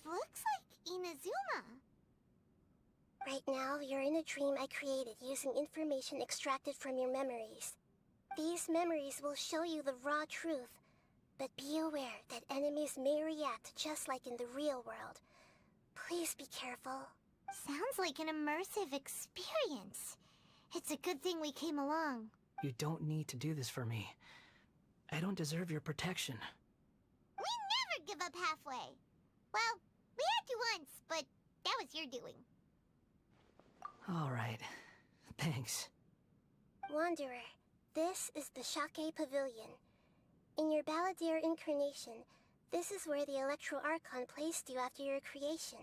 This looks like Inazuma. Right now, you're in a dream I created using information extracted from your memories. These memories will show you the raw truth, but be aware that enemies may react just like in the real world. Please be careful. Sounds like an immersive experience. It's a good thing we came along. You don't need to do this for me. I don't deserve your protection. We never give up halfway. Well, we had to once, but that was your doing. All right. Thanks. Wanderer, this is the Shake Pavilion. In your Balladeer incarnation, this is where the Electro Archon placed you after your creation.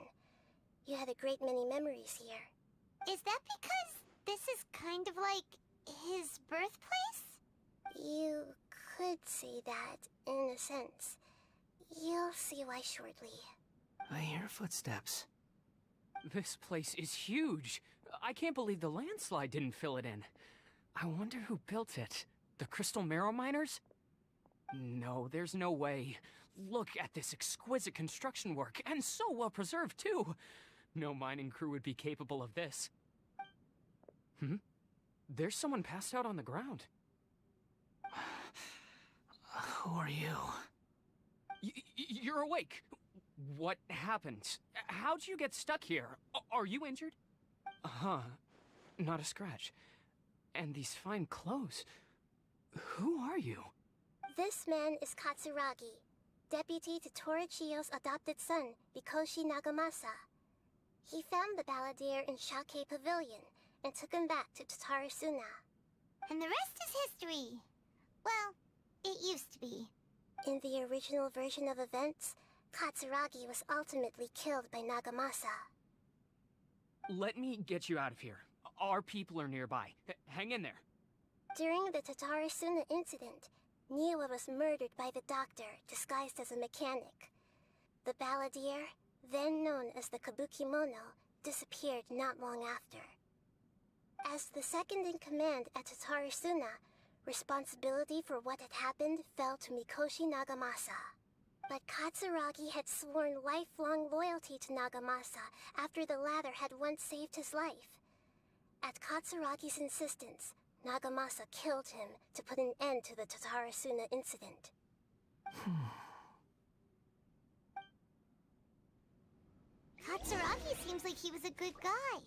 You had a great many memories here. Is that because this is kind of like his birthplace? You could say that, in a sense. You'll see why shortly. I hear footsteps. This place is huge. I can't believe the landslide didn't fill it in. I wonder who built it. The Crystal Marrow Miners? No, there's no way. Look at this exquisite construction work, and so well preserved, too. No mining crew would be capable of this. There's someone passed out on the ground. Who are you? You're awake. What happened? How'd you get stuck here? Are you injured? Huh. Not a scratch. And these fine clothes. Who are you? This man is Katsuragi, deputy to Torichiyo's adopted son, Mikoshi Nagamasa. He found the Balladeer in Shake Pavilion and took him back to Tatarasuna. And the rest is history. Well, it used to be. In the original version of events, Katsuragi was ultimately killed by Nagamasa. Let me get you out of here. Our people are nearby. Hang in there. During the Tatarasuna incident, Niwa was murdered by the doctor disguised as a mechanic. The Balladeer, then known as the Kabukimono, disappeared not long after. As the second in command at Tatarasuna, responsibility for what had happened fell to Mikoshi Nagamasa. But Katsuragi had sworn lifelong loyalty to Nagamasa after the latter had once saved his life. At Katsuragi's insistence, Nagamasa killed him to put an end to the Tatarasuna incident. Katsuragi seems like he was a good guy.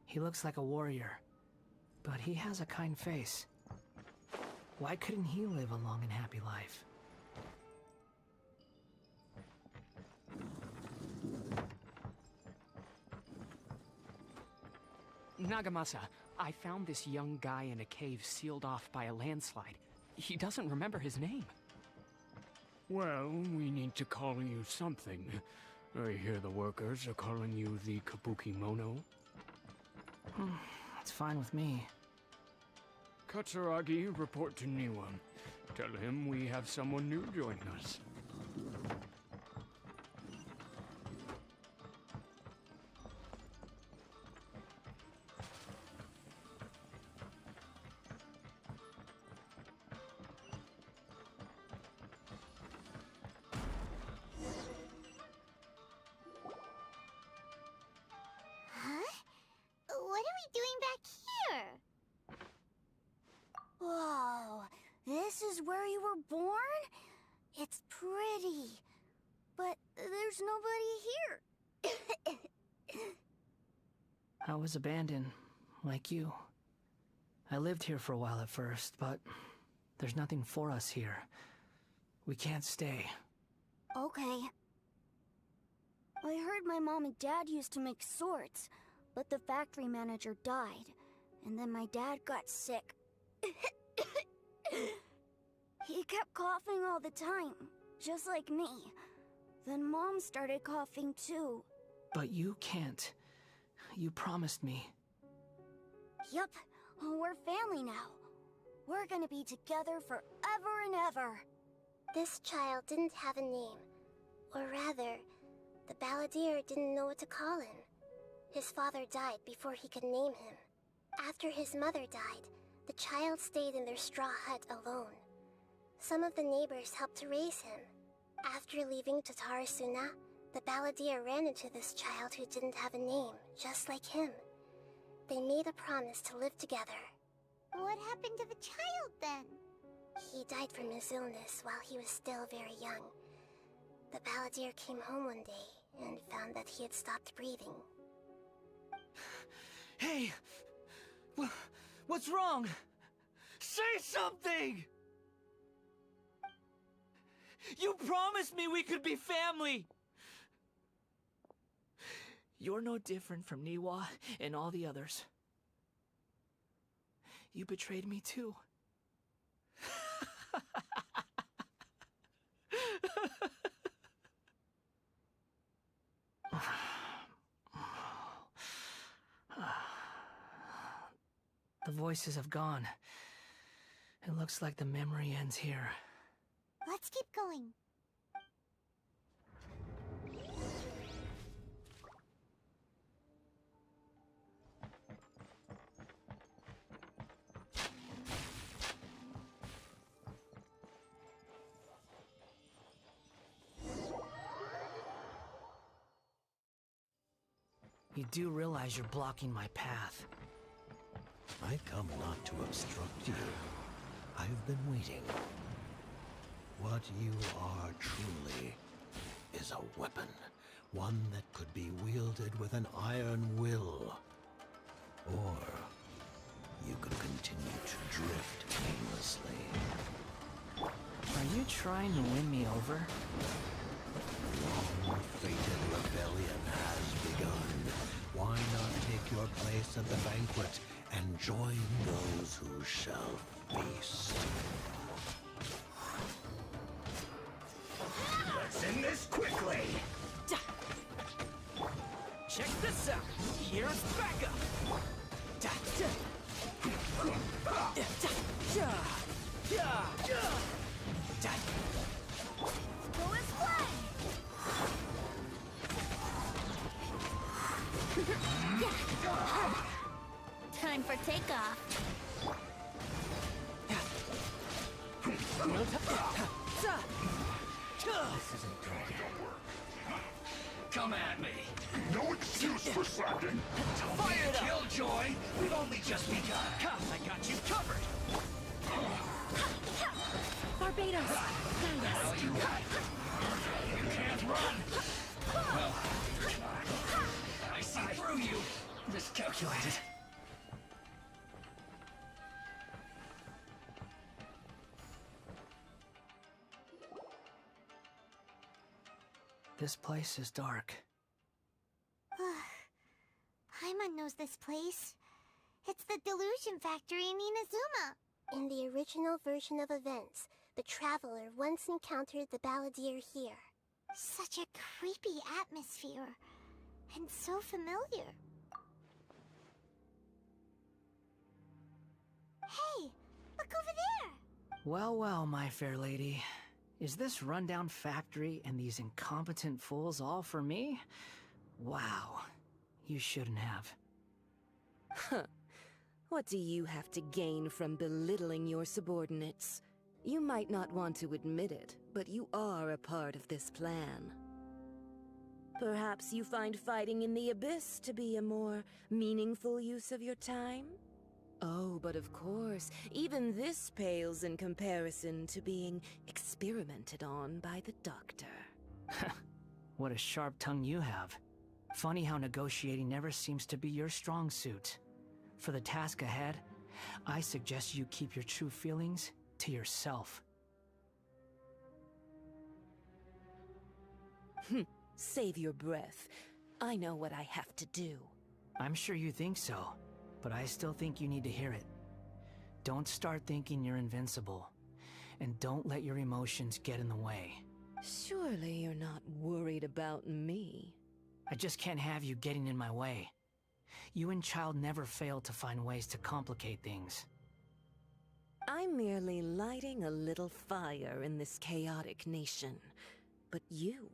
He looks like a warrior, but he has a kind face. Why couldn't he live a long and happy life? Nagamasa, I found this young guy in a cave sealed off by a landslide. He doesn't remember his name. Well, we need to call you something. I hear the workers are calling you the Kabukimono. That's fine with me. Katsuragi, report to Niwa. Tell him we have someone new joining us. Huh? What are we doing back here? Whoa, this is where you were born? It's pretty, but there's nobody here. I was abandoned, like you. I lived here for a while at first, but there's nothing for us here. We can't stay. Okay. I heard my mom and dad used to make swords, but the factory manager died, and then my dad got sick. He kept coughing all the time, just like me. Then Mom started coughing too. But you can't. You promised me. Yup, we're family now. We're gonna be together forever and ever. This child didn't have a name. Or rather, the Balladeer didn't know what to call him. His father died before he could name him. After his mother died, the child stayed in their straw hut alone. Some of the neighbors helped to raise him. After leaving Tatarasuna, The balladeer ran into this child who didn't have a name, just like him. They made a promise to live together. What happened to the child then? He died from his illness while he was still very young. The balladeer came home one day and found that he had stopped breathing. Hey! What's wrong? Say something! You promised me we could be family! You're no different from Niwa and all the others. You betrayed me too. The voices have gone. It looks like the memory ends here. Let's keep going. You do realize you're blocking my path. I come not to obstruct you. I've been waiting. What you are truly is a weapon. One that could be wielded with an iron will. Or you could continue to drift aimlessly. Are you trying to win me over? The long-fated rebellion has begun. Why not take your place at the banquet and join those who shall feast? Let's end this quickly! Check this out! Here's backup! Go and play! Time for takeoff. This isn't good. Come at me. No excuse for slacking! Don't be a killjoy. We've only just begun. I got you covered! Barbados. Well, you can't run. Well, I see through you. Miscalculated. This place is dark. Paimon knows this place. It's the delusion factory in Inazuma. In the original version of events, the Traveler once encountered the balladeer here. Such a creepy atmosphere. And so familiar. Hey, look over there! Well, well, my fair lady. Is this rundown factory and these incompetent fools all for me? Wow. You shouldn't have. Huh. What do you have to gain from belittling your subordinates? You might not want to admit it, but you are a part of this plan. Perhaps you find fighting in the Abyss to be a more meaningful use of your time? Oh, but of course, even this pales in comparison to being experimented on by the Doctor. What a sharp tongue you have. Funny how negotiating never seems to be your strong suit. For the task ahead, I suggest you keep your true feelings to yourself. Save your breath. I know what I have to do. I'm sure you think so, but I still think you need to hear it. Don't start thinking you're invincible, and don't let your emotions get in the way. Surely you're not worried about me. I just can't have you getting in my way. You and Child never fail to find ways to complicate things. I'm merely lighting a little fire in this chaotic nation. But you,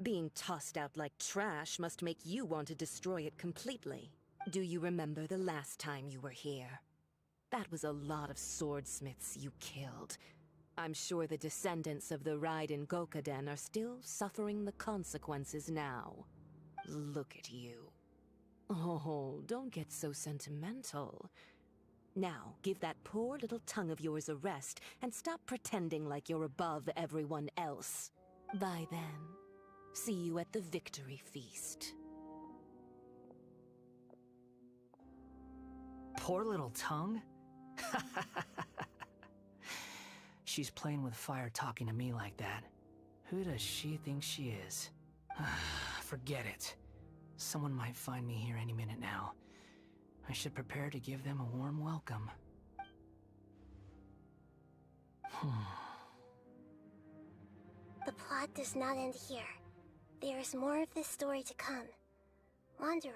being tossed out like trash, must make you want to destroy it completely. Do you remember the last time you were here? That was a lot of swordsmiths you killed. I'm sure the descendants of the Raiden Gokaden are still suffering the consequences now. Look at you. Oh, don't get so sentimental. Now, give that poor little tongue of yours a rest and stop pretending like you're above everyone else. Bye then. See you at the victory feast. Poor little tongue? She's playing with fire talking to me like that. Who does she think she is? Forget it. Someone might find me here any minute now. I should prepare to give them a warm welcome. The plot does not end here. There is more of this story to come. Wanderer,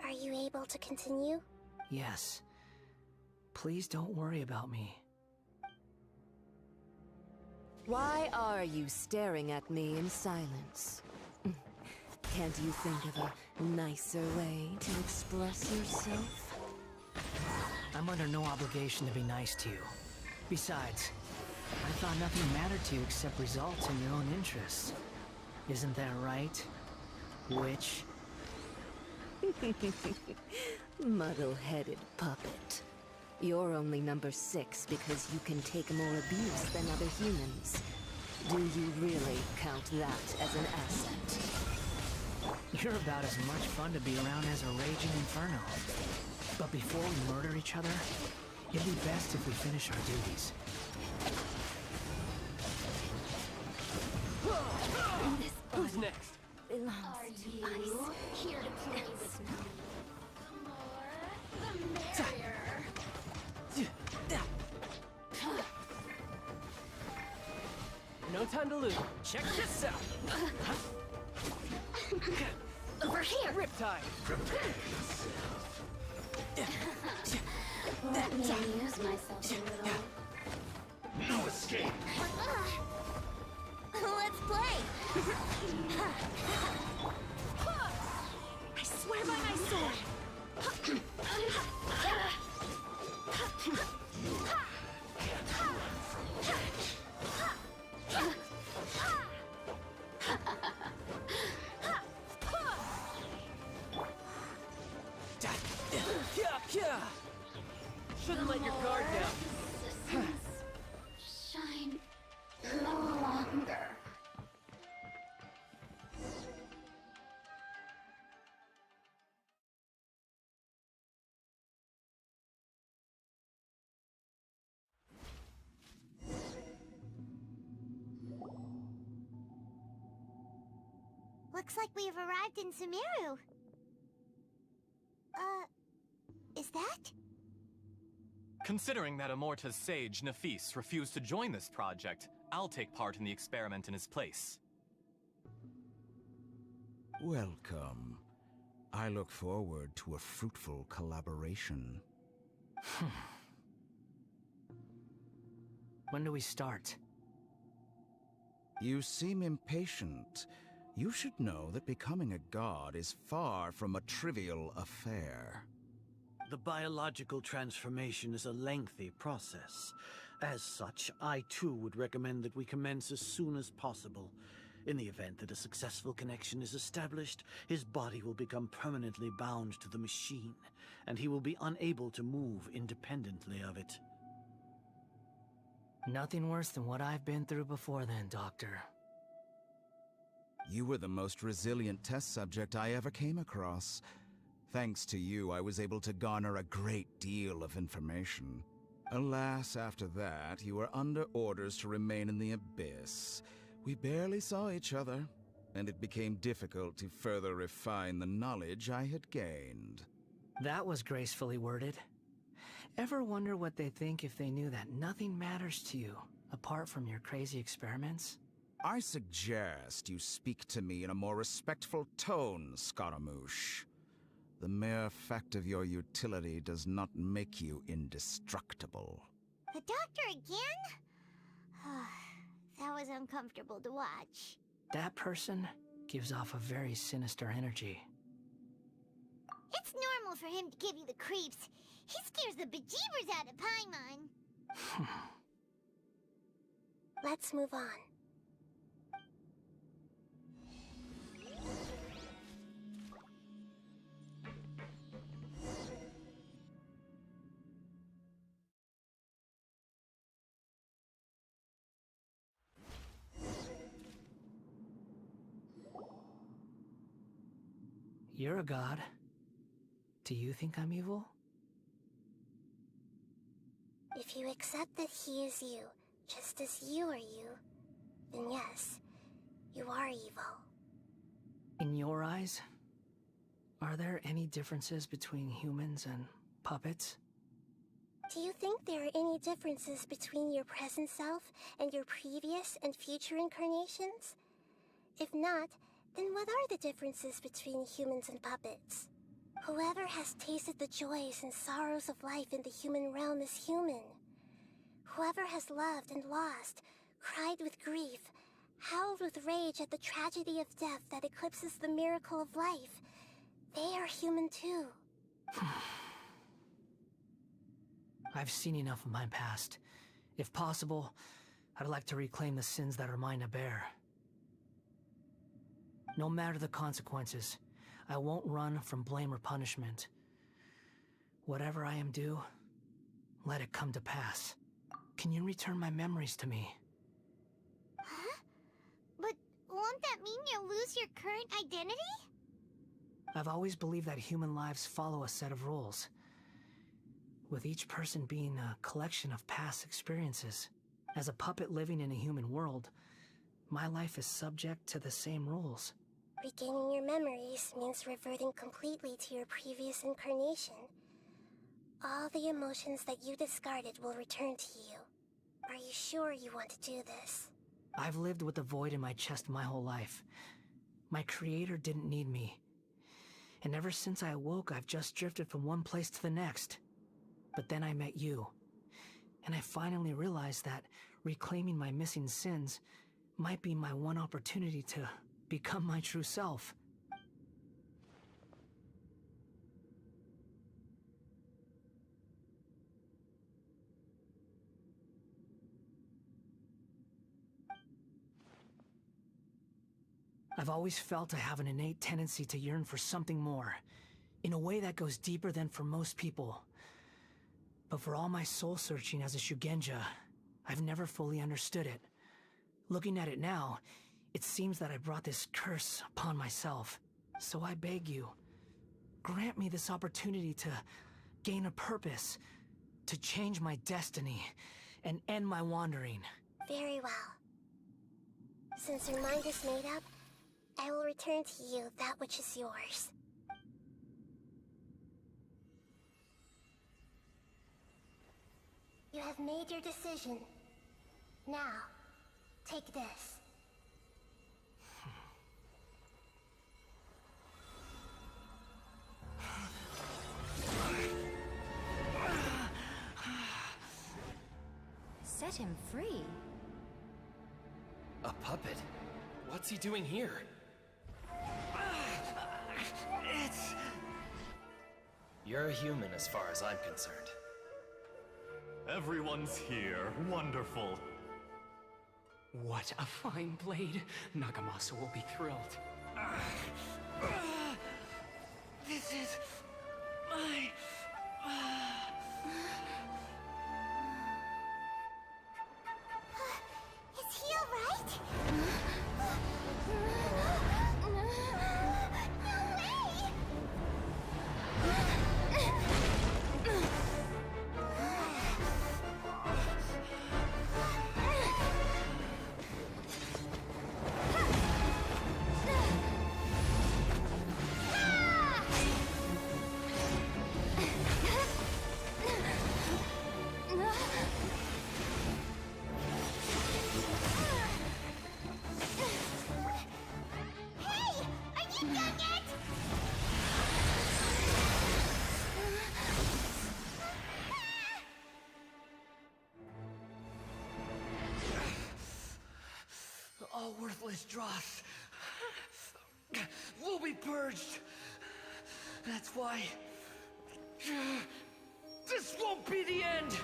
are you able to continue? Yes. Please don't worry about me. Why are you staring at me in silence? Can't you think of a nicer way to express yourself? I'm under no obligation to be nice to you. Besides, I thought nothing mattered to you except results in your own interests. Isn't that right, witch? Muddle-headed puppet. You're only number 6 because you can take more abuse than other humans. Do you really count that as an asset? You're about as much fun to be around as a raging inferno. But before we murder each other, it'd be best if we finish our duties. Who's next? Belongs Are to you ice. here to play with me? The more, the merrier. No time to lose. Check this out. Over here. Riptide. Let me amuse myself a little. No escape! Let's play! I swear by my sword! Shouldn't let your guard down. Shine no longer. Looks like we have arrived in Sumeru. Is that? Considering that Amorta's sage, Nafis, refused to join this project, I'll take part in the experiment in his place. Welcome. I look forward to a fruitful collaboration. When do we start? You seem impatient. You should know that becoming a god is far from a trivial affair. The biological transformation is a lengthy process. As such, I too would recommend that we commence as soon as possible. In the event that a successful connection is established, his body will become permanently bound to the machine, and he will be unable to move independently of it. Nothing worse than what I've been through before then, Doctor. You were the most resilient test subject I ever came across. Thanks to you, I was able to garner a great deal of information. Alas, after that, you were under orders to remain in the Abyss. We barely saw each other, and it became difficult to further refine the knowledge I had gained. That was gracefully worded. Ever wonder what they think if they knew that nothing matters to you, apart from your crazy experiments? I suggest you speak to me in a more respectful tone, Scaramouche. The mere fact of your utility does not make you indestructible. The doctor again? That was uncomfortable to watch. That person gives off a very sinister energy. It's normal for him to give you the creeps. He scares the bejeebers out of Paimon. Let's move on. You're a god. Do you think I'm evil? If you accept that he is you, just as you are you, then yes, you are evil. In your eyes, are there any differences between humans and puppets? Do you think there are any differences between your present self and your previous and future incarnations? If not, then what are the differences between humans and puppets? Whoever has tasted the joys and sorrows of life in the human realm is human. Whoever has loved and lost, cried with grief, howled with rage at the tragedy of death that eclipses the miracle of life, they are human too. I've seen enough of my past. If possible, I'd like to reclaim the sins that are mine to bear. No matter the consequences, I won't run from blame or punishment. Whatever I am due, let it come to pass. Can you return my memories to me? Huh? But won't that mean you'll lose your current identity? I've always believed that human lives follow a set of rules, with each person being a collection of past experiences. As a puppet living in a human world, my life is subject to the same rules. Regaining your memories means reverting completely to your previous incarnation. All the emotions that you discarded will return to you. Are you sure you want to do this? I've lived with a void in my chest my whole life. My creator didn't need me. And ever since I awoke, I've just drifted from one place to the next. But then I met you. And I finally realized that reclaiming my missing sins might be my one opportunity to become my true self. I've always felt I have an innate tendency to yearn for something more, in a way that goes deeper than for most people. But for all my soul-searching as a Shugenja, I've never fully understood it. Looking at it now, it seems that I brought this curse upon myself. So I beg you, grant me this opportunity to gain a purpose, to change my destiny, and end my wandering. Very well. Since your mind is made up, I will return to you that which is yours. You have made your decision. Now, take this. Set him free? A puppet? What's he doing here? You're a human as far as I'm concerned. Everyone's here. Wonderful. What a fine blade. Nagamasa will be thrilled. This is my... Is he alright? All worthless dross will be purged. That's why this won't be the end.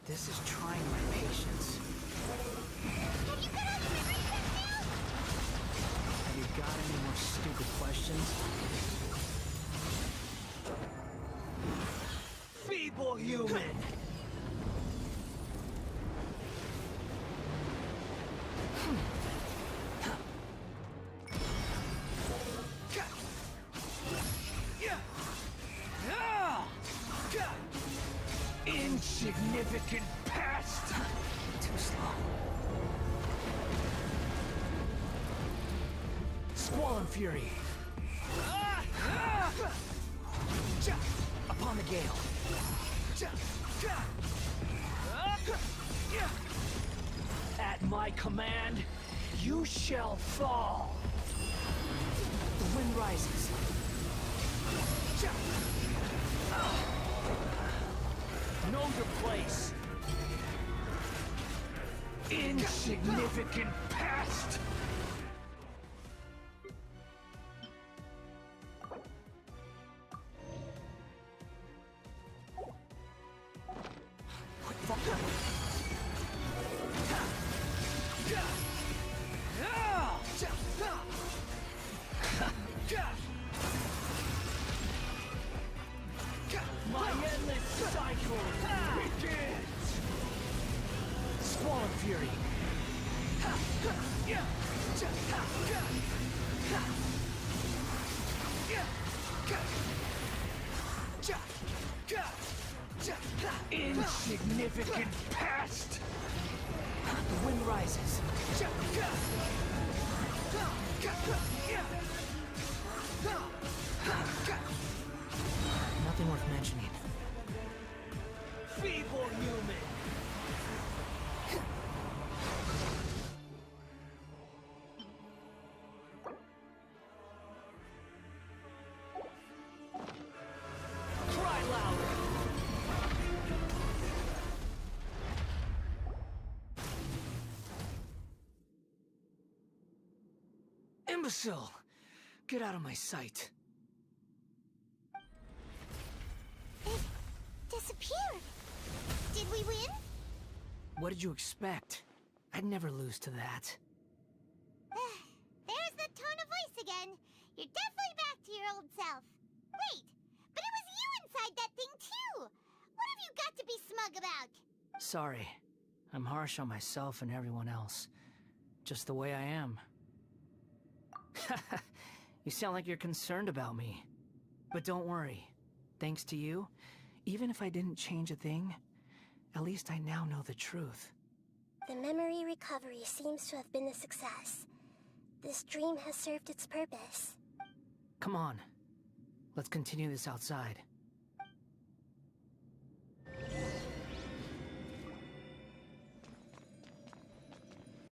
This is trying my patience. Have you got all the memory checked now? Have you got any more stupid questions? Feeble human! Insignificant past! Too slow. Squall and Fury. Upon the gale. At my command, you shall fall. The wind rises. Know your place. Insignificant past! My endless cycle begins! Squall and Fury. Insignificant past! The wind rises. Nothing worth mentioning. Feeble human! Cry louder! Imbecile! Get out of my sight. It disappeared. Did we win? What did you expect? I'd never lose to that. There's the tone of voice again. You're definitely back to your old self. Wait, but it was you inside that thing too! What have you got to be smug about? Sorry. I'm harsh on myself and everyone else. Just the way I am. You sound like you're concerned about me. But don't worry. Thanks to you, even if I didn't change a thing, at least I now know the truth. The memory recovery seems to have been a success. This dream has served its purpose. Come on. Let's continue this outside.